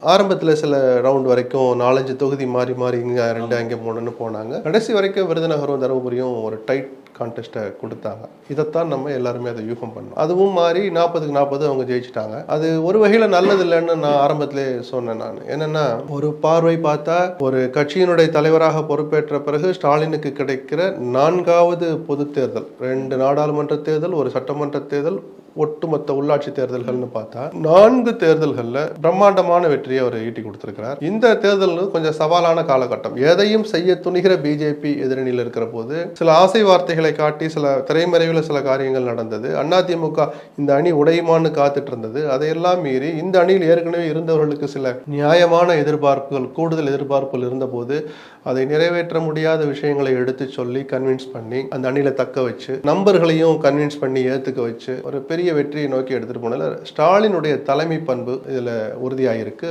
ஆரம்பத்தில் சில ரவுண்ட் வரைக்கும் 4-5 தொகுதி மாறி மாறி இங்கே 2 அங்கே 3ன்னு போனாங்க. கடைசி வரைக்கும் விருதுநகரும் தருமபுரியும் ஒரு டைட் கான்டெஸ்ட்டை கொடுத்தாங்க. இதைத்தான் நம்ம எல்லாருமே அதை யூகம் பண்ணோம். அதுவும் மாறி 40க்கு 40 அவங்க ஜெயிச்சிட்டாங்க. அது ஒரு வகையில் நல்லது இல்லைன்னு நான் ஆரம்பத்திலே சொன்னேன். நான் என்னன்னா, ஒரு பார்வை பார்த்தா ஒரு கட்சியினுடைய தலைவராக பொறுப்பேற்ற பிறகு ஸ்டாலினுக்கு கிடைக்கிற 4வது பொது தேர்தல், 2 நாடாளுமன்ற தேர்தல், ஒரு சட்டமன்ற தேர்தல், ஒட்டுமொத்த உள்ளாட்சி தேர்தல்கள்னு பார்த்தா 4 தேர்தல்கள்ல பிரம்மாண்டமான வெற்றியை அவர் ஈட்டி கொடுத்திருக்கிறார். இந்த தேர்தல் கொஞ்சம் சவாலான காலகட்டம். எதையும் செய்ய துணிகிற பிஜேபி எதிரணியில் இருக்கிற போது சில ஆசை வார்த்தைகளை காட்டி சில திரைமறைவில் சில காரியங்கள் நடந்தது. அதிமுக இந்த அணி உடையுமான்னு காத்துட்டு இருந்தது. அதையெல்லாம் மீறி இந்த அணியில் ஏற்கனவே இருந்தவர்களுக்கு சில நியாயமான எதிர்பார்ப்புகள், கூடுதல் எதிர்பார்ப்புகள் இருந்த போது அதை நிறைவேற்ற முடியாத விஷயங்களை எடுத்து சொல்லி கன்வின்ஸ் பண்ணி அந்த அணியில தக்க வச்சு நம்பர்களையும் கன்வின்ஸ் பண்ணி ஏத்துக்க வச்சு ஒரு பெரிய வெற்றியை நோக்கி எடுத்துட்டு போனதுல ஸ்டாலினுடைய தலைமை பண்பு இதுல உறுதியாயிருக்கு.